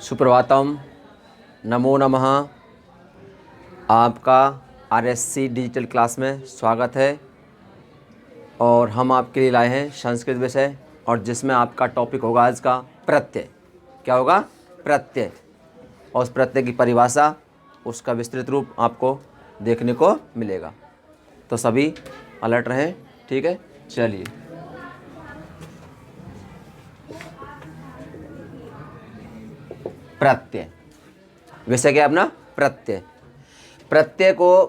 सुप्रभातम, नमो नमः। आपका RSC digital class में स्वागत है और हम आपके लिए लाए हैं संस्कृत विषय, और जिसमें आपका टॉपिक होगा आज का प्रत्यय। क्या होगा? प्रत्यय। और उस प्रत्यय की परिभाषा, उसका विस्तृत रूप आपको देखने को मिलेगा। तो सभी अलर्ट रहें, ठीक है। चलिए, प्रत्यय विषय क्या है अपना? प्रत्यय। प्रत्यय को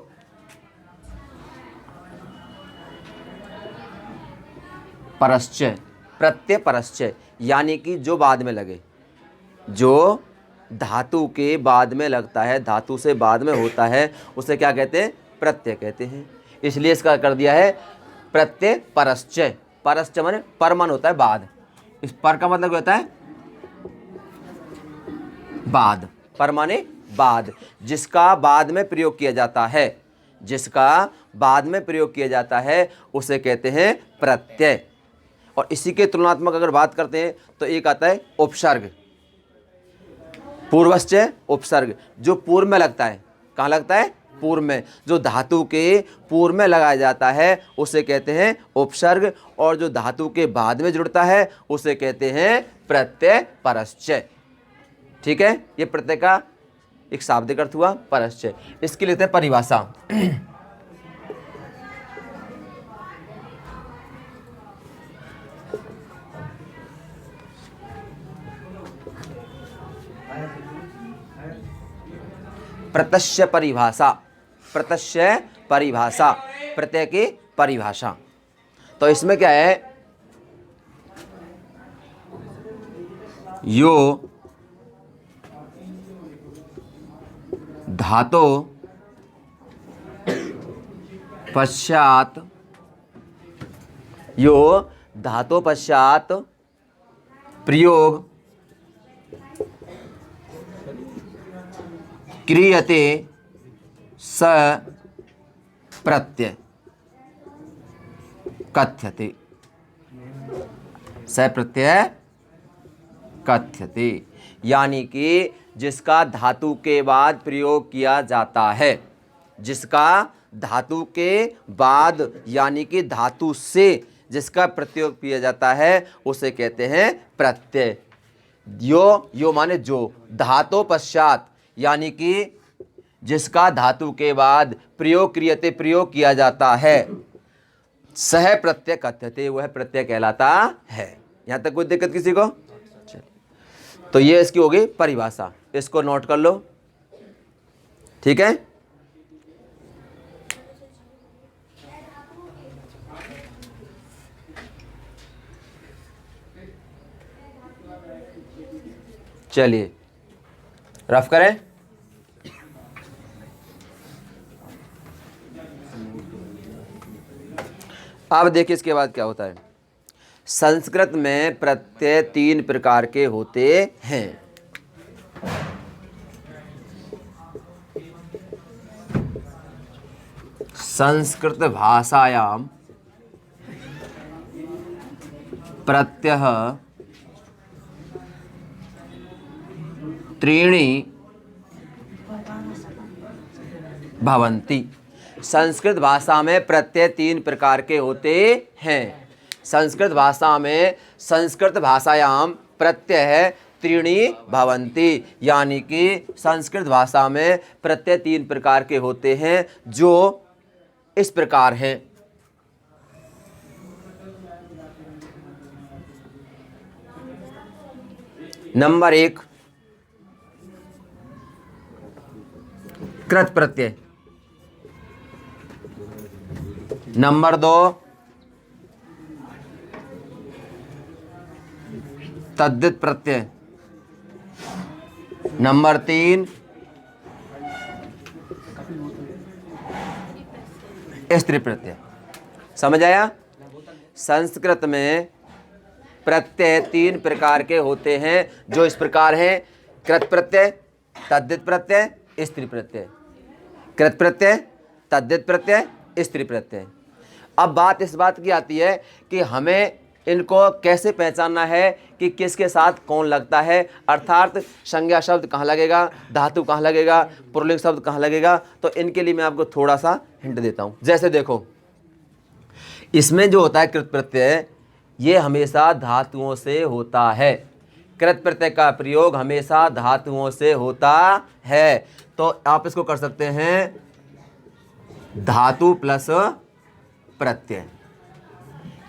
परश्चय, प्रत्यय परश्चय यानी कि जो बाद में लगे, जो धातु के बाद में लगता है, धातु से बाद में होता है, उसे क्या कहते हैं? प्रत्यय कहते हैं। इसलिए इसका कर दिया है प्रत्यय परश्चय। परश्चय माने पर मन होता है बाद, इस पर का मतलब क्या होता है? बाद। पर माने बाद, जिसका बाद में प्रयोग किया जाता है, जिसका बाद में प्रयोग किया जाता है उसे कहते हैं प्रत्यय। और इसी के तुलनात्मक अगर बात करते हैं तो एक आता है उपसर्ग। पूर्वश्चय उपसर्ग, जो पूर्व में लगता है। कहाँ लगता है? पूर्व में। जो धातु के पूर्व में लगाया जाता है उसे कहते हैं उपसर्ग, और जो धातु के बाद में जुड़ता है उसे कहते हैं प्रत्यय परश्चय। ठीक है, ये प्रत्यय का एक शाब्दिक अर्थ हुआ परश्चय। इसके लिए परिभाषा। प्रत्यय परिभाषा, प्रत्यय परिभाषा, प्रत्यय की परिभाषा। तो इसमें क्या है? यो धातो पश्चात, यो धातो पश्चात प्रयोग क्रियते स प्रत्यय कथ्यते। स प्रत्यय कथ्यते यानी कि जिसका धातु के बाद प्रयोग किया जाता है, जिसका धातु के बाद यानी कि धातु से जिसका प्रयोग किया जाता है उसे कहते हैं प्रत्यय। यो माने जो, धातु पश्चात यानी कि जिसका धातु के बाद प्रयोग क्रियते प्रयोग किया जाता है, सह प्रत्यय कथ्यते, वह प्रत्यय कहलाता है। यहां तक कोई दिक्कत किसी को? तो ये इसकी हो गई परिभाषा, इसको नोट कर लो, ठीक है। चलिए रफ करें। अब देखिए इसके बाद क्या होता है। संस्कृत में प्रत्यय 3 प्रकार के होते हैं। संस्कृत भाषायाम प्रत्ययः त्रीणि भवन्ति। संस्कृत भाषा में प्रत्यय 3 प्रकार के होते हैं। संस्कृत भाषा में, संस्कृत भाषायाम प्रत्यय त्रीणि भवन्ति यानी कि संस्कृत भाषा में प्रत्यय 3 प्रकार के होते हैं, जो इस प्रकार हैं। नंबर 1 कृत प्रत्यय, नंबर 2 तद्धित प्रत्यय, नंबर 3 स्त्री प्रत्यय। समझ आया? संस्कृत में प्रत्यय 3 प्रकार के होते हैं, जो इस प्रकार हैं। कृत प्रत्यय, तद्धित प्रत्यय, स्त्री प्रत्यय। कृत प्रत्यय, तद्धित प्रत्यय, स्त्री प्रत्यय। अब बात इस बात की आती है कि हमें इनको कैसे पहचानना है कि किसके साथ कौन लगता है, अर्थात संज्ञा शब्द कहाँ लगेगा, धातु कहाँ लगेगा, पुल्लिंग शब्द कहाँ लगेगा। तो इनके लिए मैं आपको थोड़ा सा हिंट देता हूँ। जैसे देखो, इसमें जो होता है कृत प्रत्यय, ये हमेशा धातुओं से होता है। कृत प्रत्यय का प्रयोग हमेशा धातुओं से होता है। तो आप इसको कर सकते हैं धातु प्लस प्रत्यय,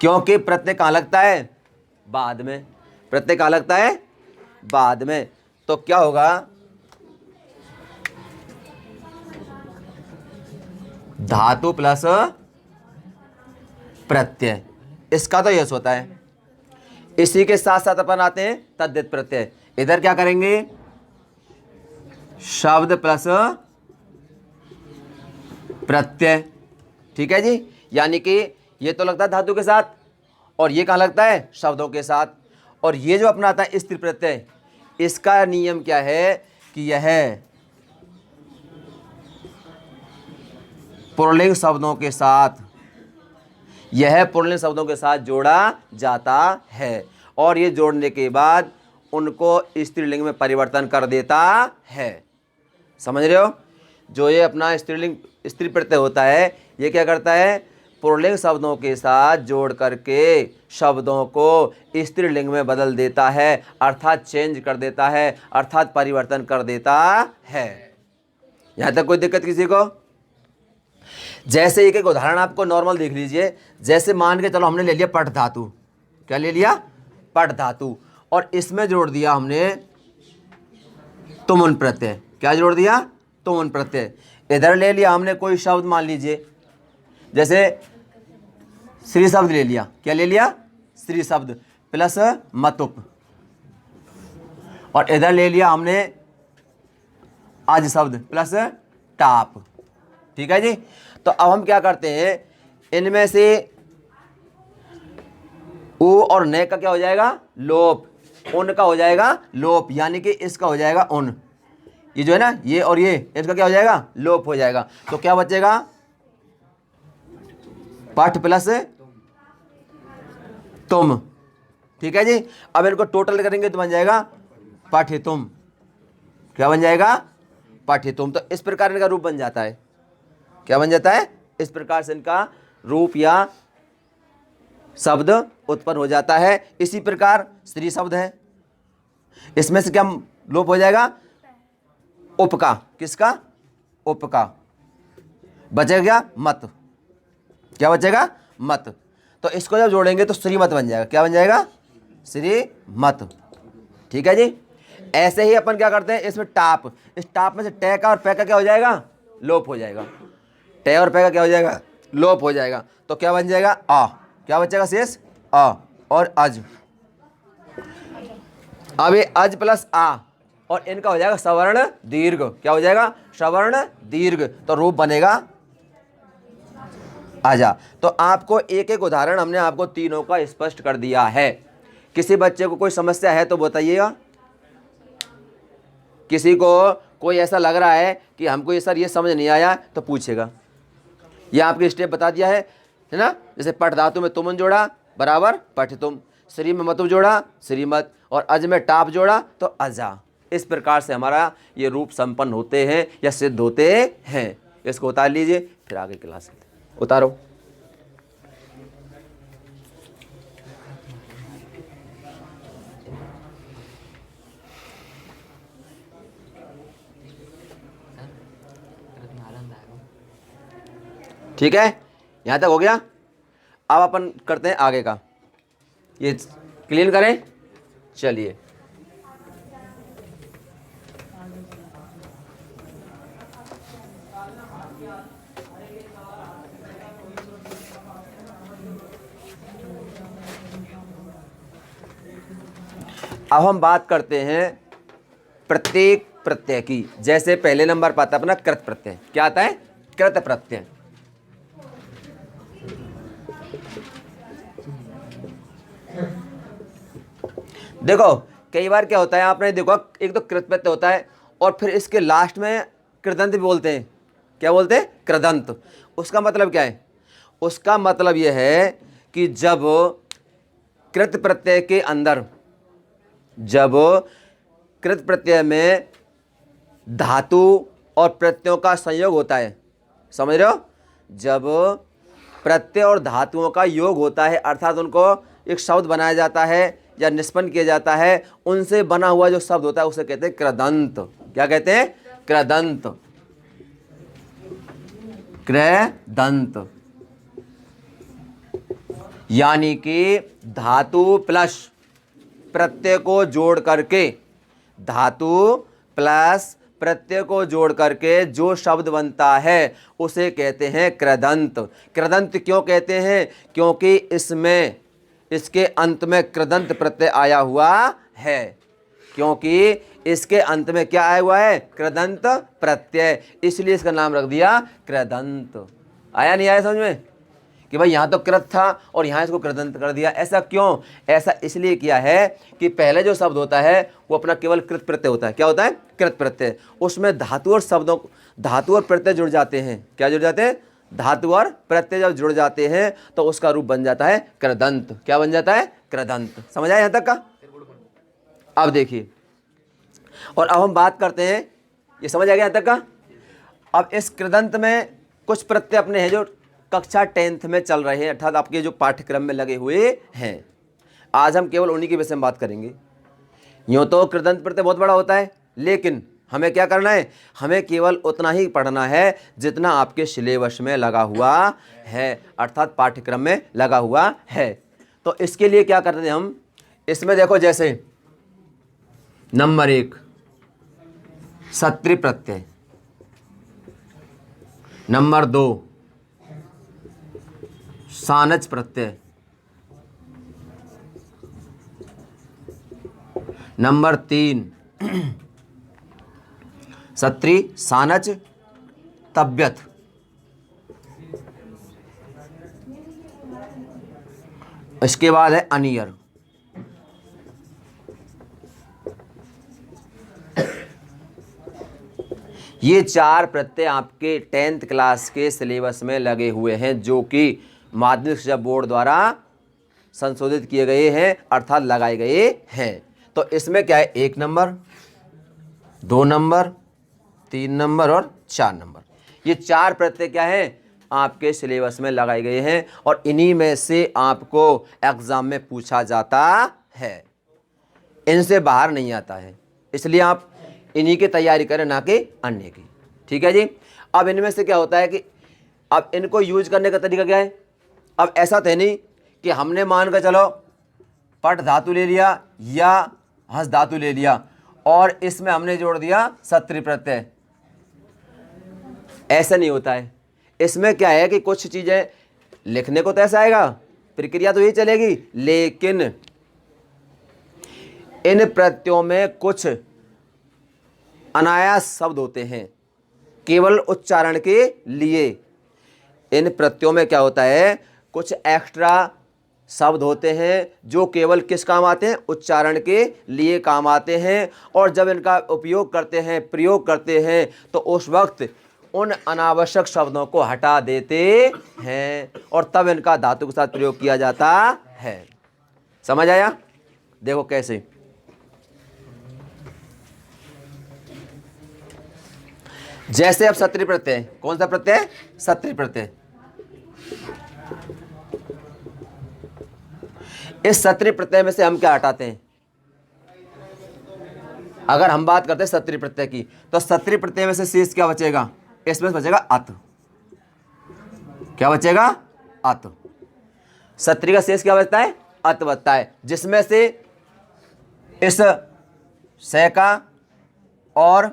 क्योंकि प्रत्यय कहाँ लगता है, बाद में। प्रत्यय कहाँ लगता है, बाद में। तो क्या होगा, धातु प्लस प्रत्यय, इसका तो यस होता है। इसी के साथ साथ अपन आते हैं तद्धित प्रत्यय। इधर क्या करेंगे, शब्द प्लस प्रत्यय, ठीक है जी। यानी कि ये तो लगता है धातु के साथ, और ये कहाँ लगता है, शब्दों के साथ। और ये जो अपना आता है स्त्री प्रत्यय, इसका नियम क्या है कि यह पुल्लिंग शब्दों के साथ, यह पुल्लिंग शब्दों के साथ जोड़ा जाता है, और ये जोड़ने के बाद उनको स्त्रीलिंग में परिवर्तन कर देता है। समझ रहे हो, जो ये अपना स्त्रीलिंग स्त्री प्रत्यय होता है, ये क्या करता है, पुल्लिंग शब्दों के साथ जोड़ करके शब्दों को स्त्रीलिंग में बदल देता है, अर्थात चेंज कर देता है, अर्थात परिवर्तन कर देता है। यहां तक कोई दिक्कत किसी को? जैसे एक एक उदाहरण आपको नॉर्मल देख लीजिए। जैसे मान के चलो हमने ले लिया पट धातु, क्या ले लिया, पट धातु, और इसमें जोड़ दिया हमने तुमुन प्रत्यय। क्या जोड़ दिया, तुमुन प्रत्यय। इधर ले लिया हमने कोई शब्द, मान लीजिए जैसे श्री शब्द ले लिया। क्या ले लिया, श्री शब्द प्लस मतुप, और इधर ले लिया हमने आज शब्द प्लस टाप, ठीक है जी। तो अब हम क्या करते हैं, इनमें से उ और ने का क्या हो जाएगा, लोप, उन का हो जाएगा लोप, यानी कि इसका हो जाएगा उन, ये जो है ना, ये और ये, इसका क्या हो जाएगा, लोप हो जाएगा। तो क्या बचेगा, पठ प्लस तुम, ठीक है जी। अब इनको टोटल करेंगे तो बन जाएगा पठितुम। क्या बन जाएगा, पठितुम। तो इस प्रकार इनका रूप बन जाता है। क्या बन जाता है, इस प्रकार से इनका रूप या शब्द उत्पन्न हो जाता है। इसी प्रकार स्त्री शब्द है, इसमें से क्या लोप हो जाएगा, उपका, किसका, उपका। बचेगा क्या, मत, क्या बचेगा, मत। तो इसको जब जोड़ेंगे तो श्रीमत बन जाएगा। क्या बन जाएगा, श्रीमत, ठीक है जी। ऐसे ही अपन क्या करते हैं, इसमें टाप, इस टाप में से टे का और पे का क्या हो जाएगा, लोप हो जाएगा। टे और पे का क्या हो जाएगा, लोप हो जाएगा। तो क्या बन जाएगा, आ, क्या बचेगा शेष, आ और अज। अब ये अज प्लस आ, और इनका हो जाएगा सवर्ण दीर्घ। क्या हो जाएगा, सवर्ण दीर्घ। तो रूप बनेगा आजा। तो आपको एक एक उदाहरण हमने आपको तीनों का स्पष्ट कर दिया है। किसी बच्चे को कोई समस्या है तो बताइएगा। किसी को कोई ऐसा लग रहा है कि हमको ये सर ये समझ नहीं आया तो पूछेगा। ये आपके स्टेप बता दिया है ना। जैसे पठ धातु में तुमन जोड़ा बराबर पठितुम, श्री में मतुब जोड़ा श्रीमत, और अज में टाप जोड़ा तो अजा। इस प्रकार से हमारा ये रूप संपन्न होते हैं या सिद्ध होते हैं। इसको उतार लीजिए, फिर आगे क्लास उतारो। ठीक है, यहाँ तक हो गया। अब अपन करते हैं आगे का, ये क्लीन करें। चलिए, अब हम बात करते हैं प्रत्येक प्रत्यय की। जैसे पहले नंबर पर आता है अपना कृत प्रत्यय। क्या आता है, कृत प्रत्यय। देखो कई बार क्या होता है, आपने देखो एक तो कृत प्रत्यय होता है और फिर इसके लास्ट में कृदंत भी बोलते हैं। क्या बोलते हैं, कृदंत। उसका मतलब क्या है, उसका मतलब यह है कि जब कृत प्रत्यय के अंदर, जब कृत प्रत्यय में धातु और प्रत्ययों का संयोग होता है, समझ रहे हो, जब प्रत्यय और धातुओं का योग होता है अर्थात उनको एक शब्द बनाया जाता है या निष्पन्न किया जाता है, उनसे बना हुआ जो शब्द होता है उसे कहते हैं कृदंत। क्या कहते हैं? कृदंत। कृदंत यानी कि धातु प्लस प्रत्यय को जोड़ करके, धातु प्लस प्रत्यय को जोड़ करके जो शब्द बनता है उसे कहते हैं कृदंत। कृदंत क्यों कहते हैं? क्योंकि इसमें, इसके अंत में कृदंत प्रत्यय आया हुआ है, क्योंकि इसके अंत में क्या आया हुआ है? कृदंत प्रत्यय, इसलिए इसका नाम रख दिया कृदंत। आया नहीं आया समझ में कि भाई यहाँ तो कृत था और यहाँ इसको कृदंत कर दिया? ऐसा क्यों? ऐसा इसलिए किया है कि पहले जो शब्द होता है वो अपना केवल कृत प्रत्यय होता है। क्या होता है? कृत प्रत्यय। उसमें धातु और शब्दों, धातु और प्रत्यय जुड़ जाते हैं। क्या जुड़ जाते हैं? धातु और प्रत्यय जब जुड़ जाते हैं तो उसका रूप बन जाता है कृदंत। क्या बन जाता है? कृदंत। समझ आया यहाँ तक का? अब देखिए, और अब हम बात करते हैं, ये समझ आ गया यहाँ तक का? अब इस कृदंत में कुछ प्रत्यय अपने हैं जो कक्षा 10th में चल रहे हैं, अर्थात आपके जो पाठ्यक्रम में लगे हुए हैं। आज हम केवल उन्हीं के विषय में बात करेंगे। यूँ तो कृदंत प्रत्यय बहुत बड़ा होता है, लेकिन हमें क्या करना है? हमें केवल उतना ही पढ़ना है जितना आपके सिलेबस में लगा हुआ है, अर्थात पाठ्यक्रम में लगा हुआ है। तो इसके लिए क्या करते हैं हम? इसमें देखो, जैसे नंबर 1 सत्रि प्रत्यय, नंबर 2 सानच प्रत्यय, नंबर 3 सत्री सानच तब्यत, इसके बाद है अनियर। ये 4 प्रत्यय आपके 10th क्लास के सिलेबस में लगे हुए हैं, जो कि माध्यमिक शिक्षा बोर्ड द्वारा संशोधित किए गए हैं, अर्थात लगाए गए हैं। तो इसमें क्या है? 1 नंबर, 2 नंबर, 3 नंबर और 4 नंबर। ये 4 प्रत्यय क्या है? आपके सिलेबस में लगाए गए हैं और इन्हीं में से आपको एग्जाम में पूछा जाता है, इनसे बाहर नहीं आता है। इसलिए आप इन्हीं की तैयारी करें, ना कि अन्य की। ठीक है जी। अब इनमें से क्या होता है कि अब इनको यूज करने का तरीका क्या है? अब ऐसा तो नहीं कि हमने मान कर चलो पट धातु ले लिया या हंस धातु ले लिया और इसमें हमने जोड़ दिया सत्री प्रत्यय। ऐसा नहीं होता है। इसमें क्या है कि कुछ चीज़ें लिखने को तो ऐसा आएगा, प्रक्रिया तो यही चलेगी, लेकिन इन प्रत्ययों में कुछ अनायास शब्द होते हैं केवल उच्चारण के लिए। इन प्रत्ययों में क्या होता है? कुछ एक्स्ट्रा शब्द होते हैं जो केवल किस काम आते हैं? उच्चारण के लिए काम आते हैं। और जब इनका उपयोग करते हैं, प्रयोग करते हैं, तो उस वक्त उन अनावश्यक शब्दों को हटा देते हैं और तब इनका धातु के साथ प्रयोग किया जाता है। समझ आया? देखो कैसे। जैसे अब सत्री प्रत्यय, कौन सा प्रत्यय? सत्री प्रत्यय। इस सत्री प्रत्यय में से हम क्या हटाते हैं? अगर हम बात करते हैं सत्री प्रत्यय की, तो सत्री प्रत्यय में से शेष क्या बचेगा? इसमें से बचेगा अत। क्या बचेगा? अत। सत्री का शेष क्या बचता है? अत बचता है, जिसमें से इस से का और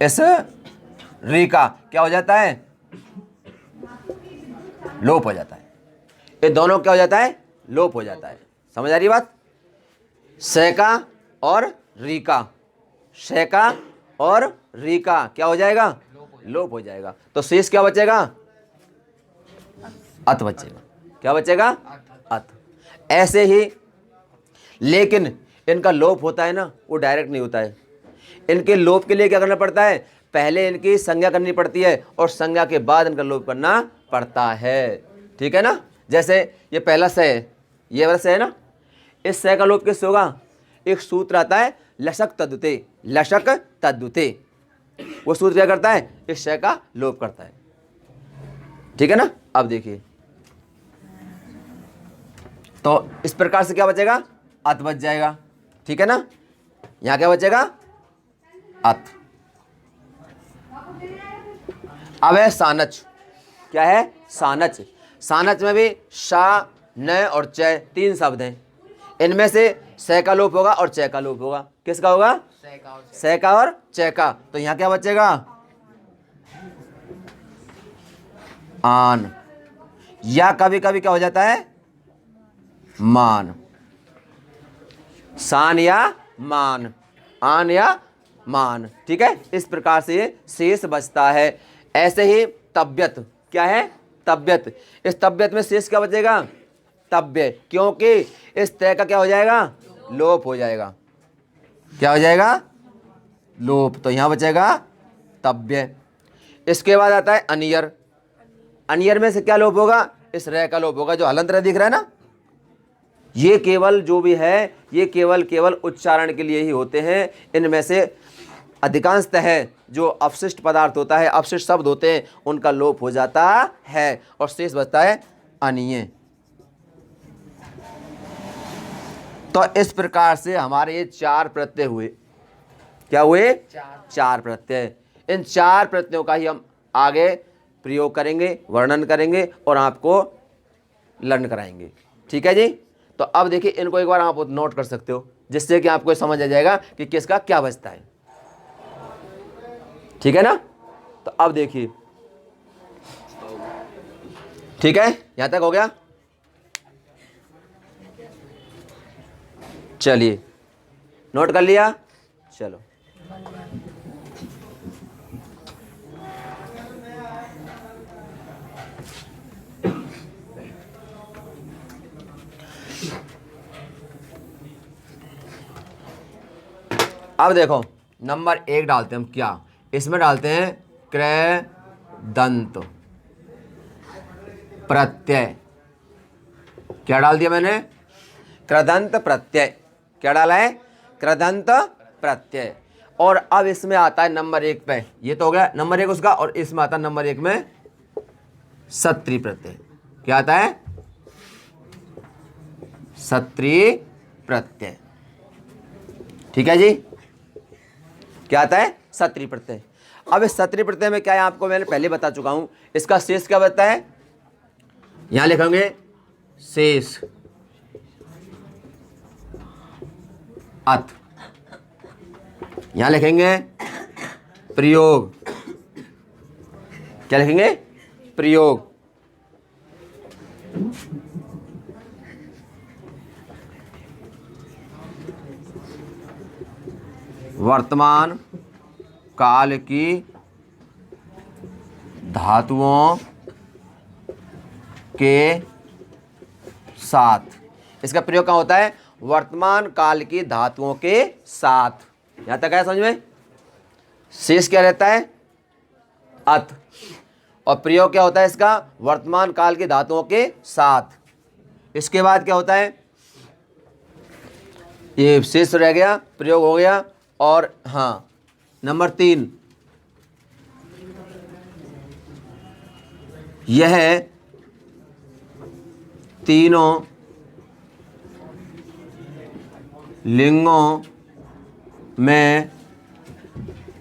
इस री का क्या हो जाता है? लोप हो जाता है। ये दोनों क्या हो जाता है? लोप हो जाता है। समझ आ रही बात? से का और री का, से का और री का क्या हो जाएगा? लोप हो जाएगा। तो शेष क्या बचेगा? अत बचेगा। क्या बचेगा? अत। ऐसे ही, लेकिन इनका लोप होता है ना, वो डायरेक्ट नहीं होता है। इनके लोप के लिए क्या करना पड़ता है? पहले इनकी संज्ञा करनी पड़ती है और संज्ञा के बाद इनका लोप करना पड़ता है। ठीक है ना? जैसे ये पहला से है, ये वाला से है ना, इस से का लोप किससे होगा? एक सूत्र आता है लशक तद्युते, लशक तद्युते, वो सूत्र क्या करता है? इस से का लोप करता है। ठीक है ना। अब देखिए, तो इस प्रकार से क्या बचेगा? अत बच जाएगा। ठीक है ना। यहां क्या बचेगा? अत। अब है सानच। क्या है? सानच। सानच में भी शा, न और चय 3 शब्द हैं। इनमें से स का लोप होगा और चय का लोप होगा। किसका होगा? स का और चय का। तो यहां क्या बचेगा? आन, या कभी कभी क्या हो जाता है? मान। सान या मान, आन या मान। ठीक है, इस प्रकार से ये शेष बचता है। ऐसे ही तब्यत। क्या है? तब्यत। इस तब्यत में शेष क्या बचेगा? तब्य, क्योंकि इस तय का क्या हो जाएगा? लोप हो जाएगा। क्या हो जाएगा? लोप। तो यहां बचेगा तब्य। इसके बाद आता है अनियर। अनियर में से क्या लोप होगा? इस रह का लोप होगा, जो हलंत रह दिख रहा है ना। ये केवल जो भी है, ये केवल उच्चारण के लिए ही होते हैं। इनमें से अधिकांशतः जो अपशिष्ट पदार्थ होता है, अपशिष्ट शब्द होते हैं, उनका लोप हो जाता है और शेष बचता है अनीय। तो इस प्रकार से हमारे ये 4 प्रत्यय हुए। क्या हुए? 4 प्रत्यय। इन 4 प्रत्ययों का ही हम आगे प्रयोग करेंगे, वर्णन करेंगे और आपको लर्न कराएंगे। ठीक है जी। तो अब देखिए, इनको एक बार आप नोट कर सकते हो, जिससे कि आपको समझ आ जाएगा कि किसका क्या बचता है। ठीक है ना। तो अब देखिए, ठीक है, यहां तक हो गया। चलिए, नोट कर लिया। चलो, अब देखो, नंबर 1 डालते हैं हम। क्या? इसमें डालते हैं क्रय दंत प्रत्यय। क्या डाल दिया मैंने? कृदंत प्रत्यय। क्या डाला है? कृदंत प्रत्यय। और अब इसमें आता है नंबर 1 पे, ये तो हो गया नंबर 1 उसका, और इसमें आता है नंबर 1 में सत्री प्रत्यय। क्या आता है? सत्री प्रत्यय। ठीक है जी। क्या आता है? सत्री प्रत्यय। अब इस सत्री प्रत्यय में क्या है, आपको मैंने पहले बता चुका हूं। इसका शेष क्या बता है? यहां लिखेंगे शेष अत, यहां लिखेंगे प्रयोग। क्या लिखेंगे? प्रयोग। वर्तमान काल की धातुओं के साथ। इसका प्रयोग कहाँ होता है? वर्तमान काल की धातुओं के साथ। यहां तक है समझ में? शेष क्या रहता है? अत। और प्रयोग क्या होता है इसका? वर्तमान काल की धातुओं के साथ। इसके बाद क्या होता है? ये शेष रह गया, प्रयोग हो गया। और हाँ, नंबर 3, यह तीनों लिंगों में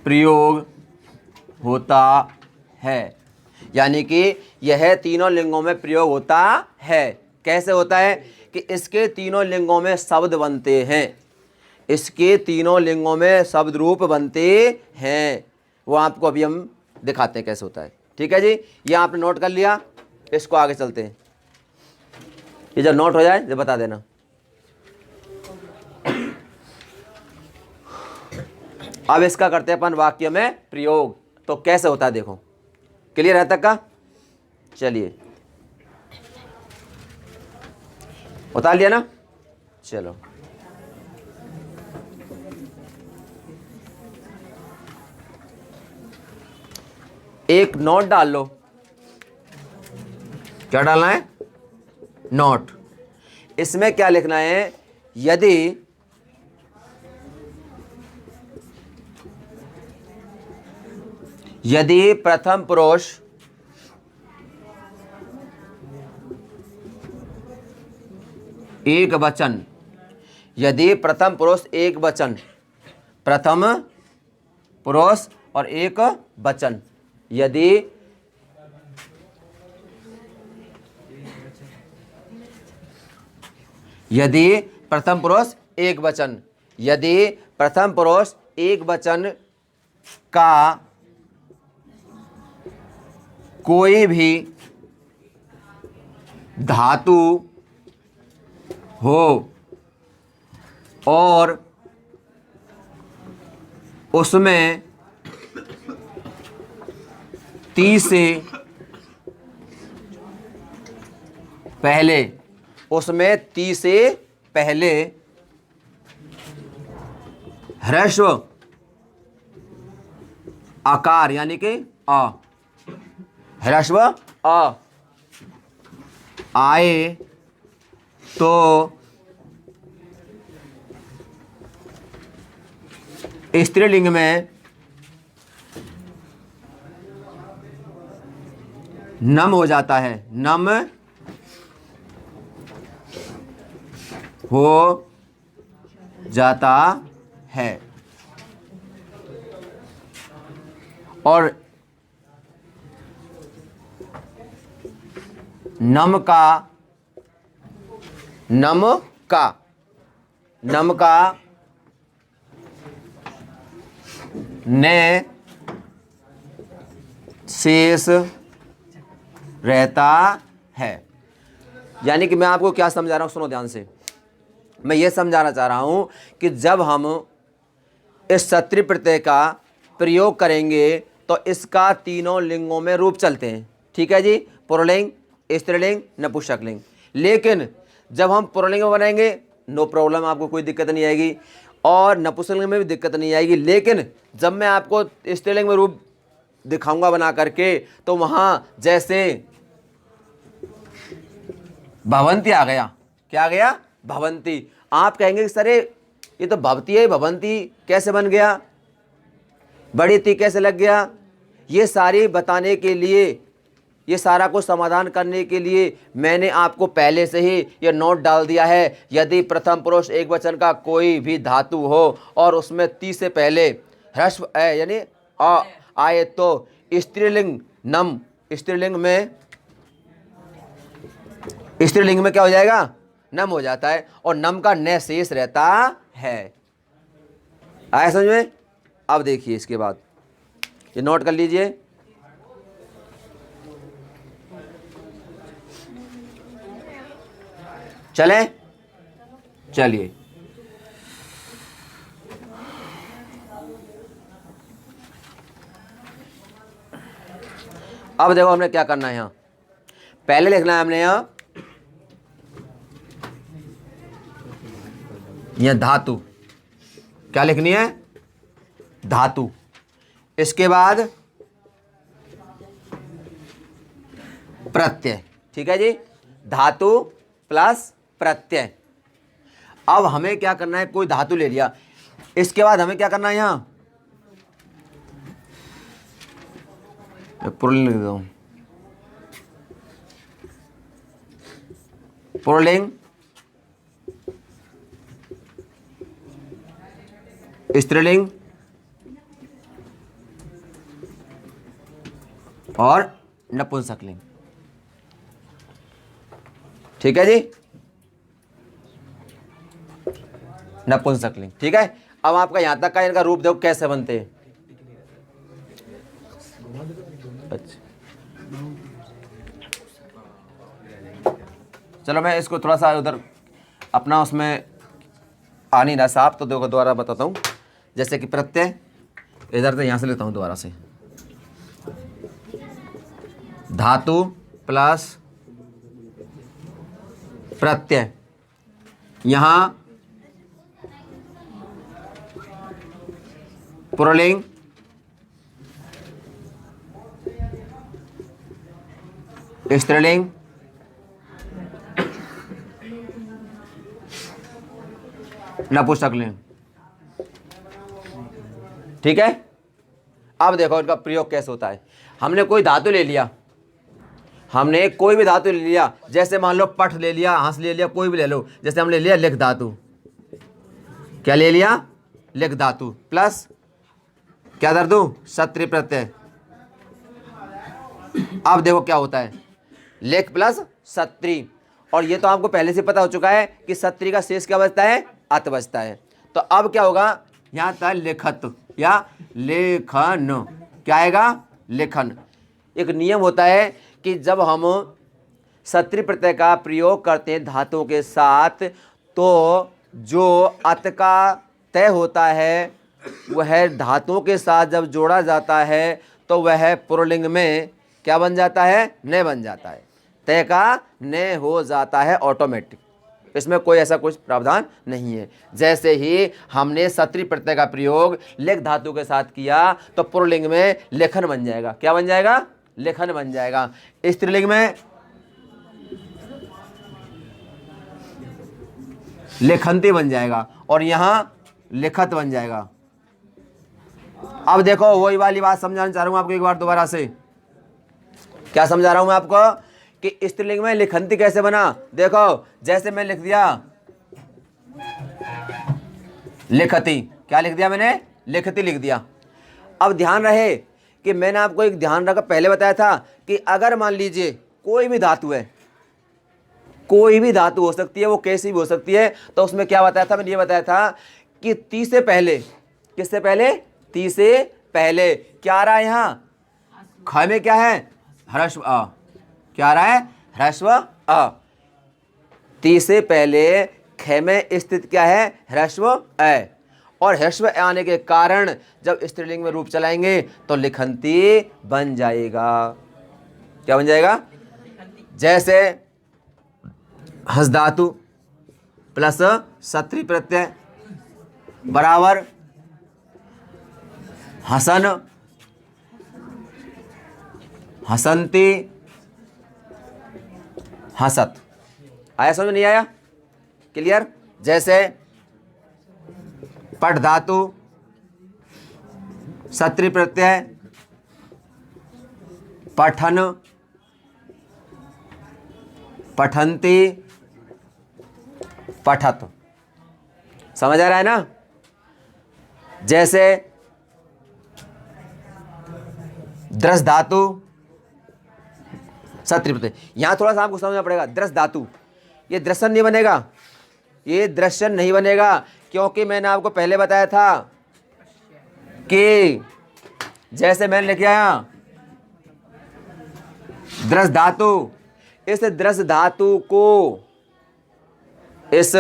प्रयोग होता है। यानी कि यह तीनों लिंगों में प्रयोग होता है। कैसे होता है? कि इसके तीनों लिंगों में शब्द बनते हैं, इसके तीनों लिंगों में शब्द रूप बनते हैं। वो आपको अभी हम दिखाते हैं कैसे होता है। ठीक है जी। ये आपने नोट कर लिया। इसको आगे चलते हैं। ये जब नोट हो जाए जब बता देना। अब इसका करते हैं अपन वाक्य में प्रयोग। तो कैसे होता है देखो। क्लियर है तक का? चलिए, उतार लिया ना। चलो, एक नोट डाल लो। क्या डालना है? नोट। इसमें क्या लिखना है, यदि प्रथम पुरुष एक वचन, यदि प्रथम पुरुष एक वचन, प्रथम पुरुष और एक वचन, यदि प्रथम पुरुष एक वचन, यदि प्रथम पुरुष एक वचन का कोई भी धातु हो और उसमें ती से पहले, उसमें ती से पहले ह्रस्व आकार यानी कि अ, ह्रस्व अ आए तो स्त्रीलिंग में नम हो जाता है, नम हो जाता है। और नम का ने शेष रहता है। यानी कि मैं आपको क्या समझा रहा हूं, सुनो ध्यान से। मैं ये समझाना चाह रहा हूं कि जब हम इस सत्रि प्रत्यय का प्रयोग करेंगे तो इसका तीनों लिंगों में रूप चलते हैं, ठीक है जी, पुल्लिंग, स्त्रीलिंग, नपुंसकलिंग। लेकिन जब हम पुल्लिंग में बनाएंगे नो प्रॉब्लम, आपको कोई दिक्कत नहीं आएगी, और नपुंसकलिंग में भी दिक्कत नहीं आएगी। लेकिन जब मैं आपको स्त्रीलिंग में रूप दिखाऊंगा बना करके, तो वहां जैसे भवंती आ गया, क्या आ गया, भवंती। आप कहेंगे कि सर ये तो भवती है, भवंती कैसे बन गया, बड़ी ती कैसे लग गया। ये सारी बताने के लिए, ये सारा को समाधान करने के लिए मैंने आपको पहले से ही ये नोट डाल दिया है। यदि प्रथम पुरुष एक वचन का कोई भी धातु हो और उसमें ती से पहले ह्रस्व ए यानी अ आए तो स्त्रीलिंग नम, स्त्रीलिंग में क्या हो जाएगा, नम हो जाता है, और नम का न शेष रहता है। आया समझ में। अब देखिए इसके बाद ये नोट कर लीजिए। चले, चलिए अब देखो हमने क्या करना है। यहां पहले लिखना है हमने यहां धातु, क्या लिखनी है, धातु। इसके बाद प्रत्यय, ठीक है जी, धातु प्लस प्रत्यय। अब हमें क्या करना है, कोई धातु ले लिया, इसके बाद हमें क्या करना है, यहां पुल्लिंग लिख दो, पुल्लिंग, स्त्रीलिंग और नपुंसकलिंग, ठीक है जी, नपुंसकलिंग, ठीक है। अब आपका यहां तक का इनका रूप देखो कैसे बनते हैं। अच्छा चलो मैं इसको थोड़ा सा उधर अपना उसमें आ नहीं रहा साहब, तो देखो दोबारा बताता हूँ। जैसे कि प्रत्यय इधर से यहाँ से लेता हूँ दोबारा से, धातु प्लस प्रत्यय, यहाँ पुल्लिंग, स्त्रीलिंग नपुंसक लिंग। ठीक है, अब देखो इनका प्रयोग कैसे होता है। हमने कोई धातु ले लिया, हमने कोई भी धातु ले लिया, जैसे मान लो पठ ले लिया, हंस ले लिया, कोई भी ले लो। जैसे हमने लिया लिख धातु, क्या ले लिया, लिख धातु प्लस क्या कर दूं, सत्री प्रत्यय। अब देखो क्या होता है, लिख प्लस सत्री। और ये तो आपको पहले से पता हो चुका है कि सत्री का शेष क्या बचता है, अत बचता है। तो अब क्या होगा, यहाँ था लिखत या लेखन, क्या आएगा, लेखन। एक नियम होता है कि जब हम सत्री प्रत्यय का प्रयोग करते हैं धातुओं के साथ, तो जो अत का तय होता है वह धातुओं के साथ जब जोड़ा जाता है तो वह पुल्लिंग में क्या बन जाता है, ने बन जाता है, तय का ने हो जाता है ऑटोमेटिक। इसमें कोई ऐसा कुछ प्रावधान नहीं है। जैसे ही हमने सत्री प्रत्यय का प्रयोग लेख धातु के साथ किया तो पुल्लिंग में लेखन बन जाएगा, क्या बन जाएगा, लेखन बन जाएगा। स्त्रीलिंग में लेखंती बन जाएगा और यहां लिखत बन जाएगा। अब देखो वही वाली बात समझाना चाह रहा हूं आपको एक बार दोबारा से। क्या समझा रहा हूं मैं आपको कि स्त्रीलिंग में लिखंती कैसे बना। देखो जैसे मैं लिख दिया लिखती, क्या लिख दिया मैंने, लिखती लिख दिया। अब ध्यान रहे कि मैंने आपको एक ध्यान रखा, पहले बताया था कि अगर मान लीजिए कोई भी धातु है, कोई भी धातु हो सकती है, वो कैसी भी हो सकती है, तो उसमें क्या बताया था, मैंने ये बताया था कि ती से पहले, किससे पहले, ती से पहले क्या आ रहा है, यहाँ ख में क्या है, ह्रस्व अ, क्या आ रहा है, ह्रस्व अ। ती से पहले ख में स्थित क्या है, ह्रस्व अ। और ह्रस्व आने के कारण जब स्त्रीलिंग में रूप चलाएंगे तो लिखंती बन जाएगा। क्या बन जाएगा, जैसे हंस धातु प्लस सत्री प्रत्यय बराबर हसन, हसंती, हसत। आया समझ में, नहीं आया, क्लियर। जैसे पठ धातु सत्री प्रत्यय पठन, पठंती, पठत। समझ आ रहा है ना। जैसे द्रस धातु सत्री प्रत्यय, यहां थोड़ा सा आपको समझना पड़ेगा। द्रस धातु ये दृश्यन नहीं बनेगा, ये दृश्यन नहीं बनेगा, क्योंकि मैंने आपको पहले बताया था कि जैसे मैंने लिख आया द्रस धातु, इस द्रस धातु को, इस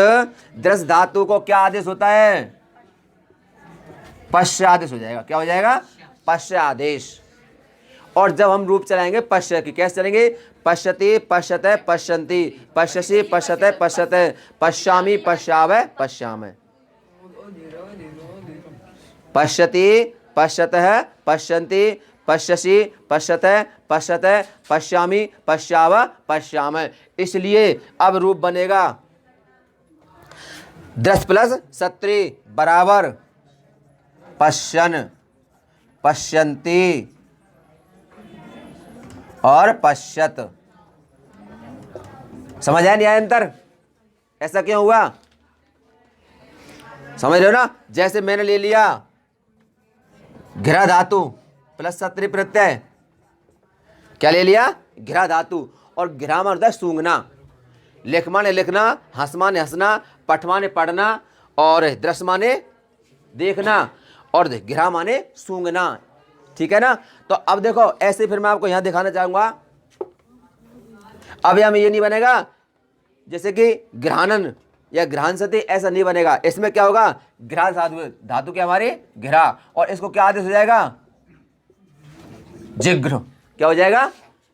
द्रस धातु को क्या आदेश होता है, पश्च आदेश हो जाएगा। क्या हो जाएगा, पश्च आदेश। और जब हम रूप चलाएंगे पश्च की, कैसे चलेंगे, पश्यति पश्यते पश्यन्ति, पश्यसि पश्यते पश्यते, पश्यामि पश्यावै पश्यामि, पश्यति पश्यतः पश्यन्ति, पश्यसि पश्यते पश्यते, पश्यामि पश्यावै पश्यामि। इसलिए अब रूप बनेगा द्रस प्लस सत्री बराबर पश्यन, पश्यन्ति और पश्यत। समझ आया नहीं आया अंतर, ऐसा क्यों हुआ, समझ रहे हो ना। जैसे मैंने ले लिया घिरा धातु प्लस सत्री प्रत्यय, क्या ले लिया, घिरा धातु, और घिरा में होता है सूंघना, लिख माने लिखना, हंस माने हंसना, पठ माने पढ़ना, और दृश्य माने देखना, और घिरा माने सूंघना। ठीक है ना। तो अब देखो ऐसे फिर मैं आपको यहां दिखाना चाहूंगा। अब यहां में ये नहीं बनेगा जैसे कि घ्राणन या घ्राणसति, ऐसा नहीं बनेगा। इसमें क्या होगा, घिरा धातु के हमारे घिरा, और इसको क्या आदेश हो जाएगा, जिघ्र। क्या हो जाएगा,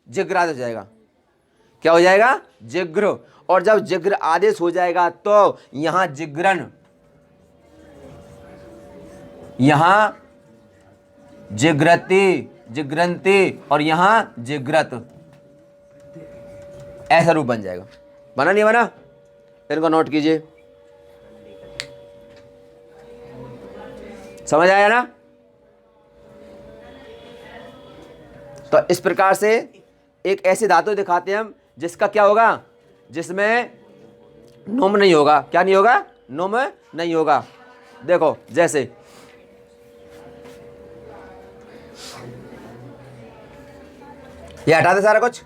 जिघ्र आदेश हो जाएगा। क्या हो जाएगा, जिघ्र। और जब जिघ्र आदेश हो जाएगा तो यहां जिघ्रन, यहां जिघ्रति, जिघ्रंती, और यहां जिघ्रत, ऐसा रूप बन जाएगा। बना नहीं बना, इनको नोट कीजिए। समझ आया ना? तो इस प्रकार से एक ऐसी धातु दिखाते हैं हम जिसका क्या होगा, जिसमें नुम नहीं होगा। क्या नहीं होगा? नुम नहीं होगा। देखो जैसे ये हटा दे सारा कुछ।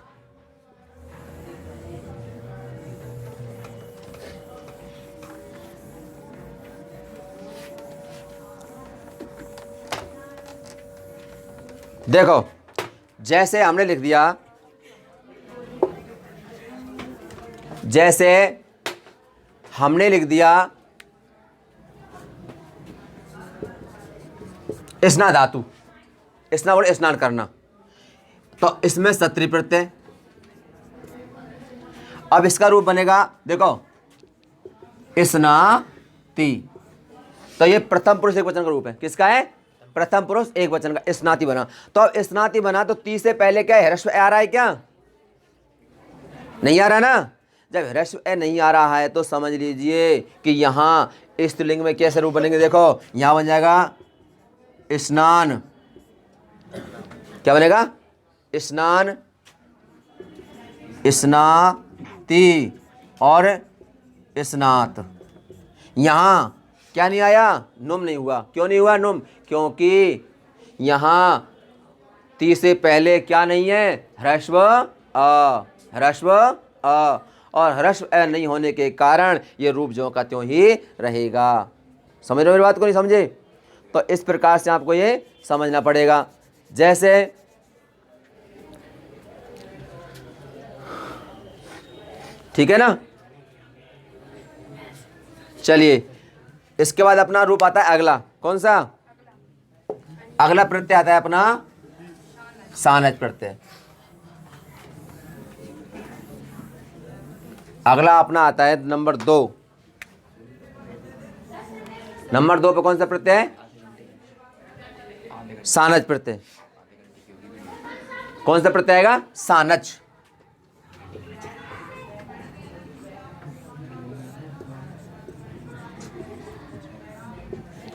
देखो जैसे हमने लिख दिया, जैसे हमने लिख दिया स्ना धातु, स्ना बोले स्नान करना, तो इसमें सत्री प्रत्यय। अब इसका रूप बनेगा, देखो स्नाति, तो ये प्रथम पुरुष एक वचन का रूप है। किसका है? प्रथम पुरुष एक वचन का, स्नाति बना। तो अब स्नाति बना तो ती से पहले क्या है? ह्रस्व आ रहा है क्या? नहीं आ रहा ना? जब ह्रस्व नहीं आ रहा है तो समझ लीजिए कि यहाँ स्त्रीलिंग में कैसे रूप बनेंगे। देखो यहाँ बन जाएगा स्नान, क्या बनेगा? स्नान, स्नाति और स्नात। यहाँ क्या नहीं आया? नुम नहीं हुआ। क्यों नहीं हुआ नुम? क्योंकि यहाँ ती से पहले क्या नहीं है? ह्रस्व अ, ह्रस्व अ, और ह्रस्व अ नहीं होने के कारण ये रूप ज्यों का त्यों ही रहेगा। समझ रहे हो मेरी बात को? नहीं समझे? तो इस प्रकार से आपको ये समझना पड़ेगा। जैसे ठीक है ना? चलिए इसके बाद अपना रूप आता है अगला। कौन सा? अगला प्रत्यय आता है अपना सानज प्रत्यय। अगला अपना आता है नंबर 2। नंबर 2 पे कौन सा प्रत्यय है? सानज प्रत्यय। कौन सा प्रत्यय आएगा? सानज।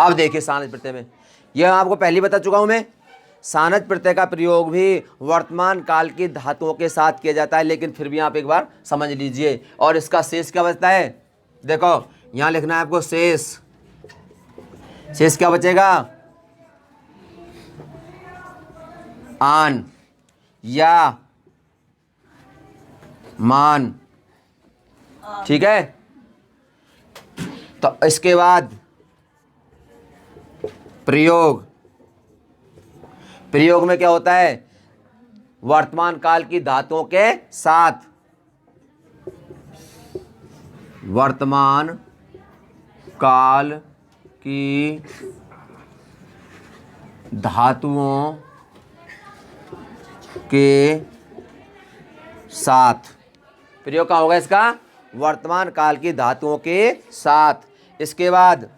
अब देखिए सानज प्रत्यय में, यह आपको पहले बता चुका हूं मैं, सानज प्रत्यय का प्रयोग भी वर्तमान काल की धातुओं के साथ किया जाता है, लेकिन फिर भी आप एक बार समझ लीजिए। और इसका शेष क्या बचता है? देखो यहां लिखना है आपको शेष। शेष क्या बचेगा? आन या मान। ठीक है? तो इसके बाद प्रयोग। प्रयोग में क्या होता है? वर्तमान काल की धातुओं के साथ, वर्तमान काल की धातुओं के साथ। प्रयोग क्या होगा इसका? वर्तमान काल की धातुओं के साथ। इसके बाद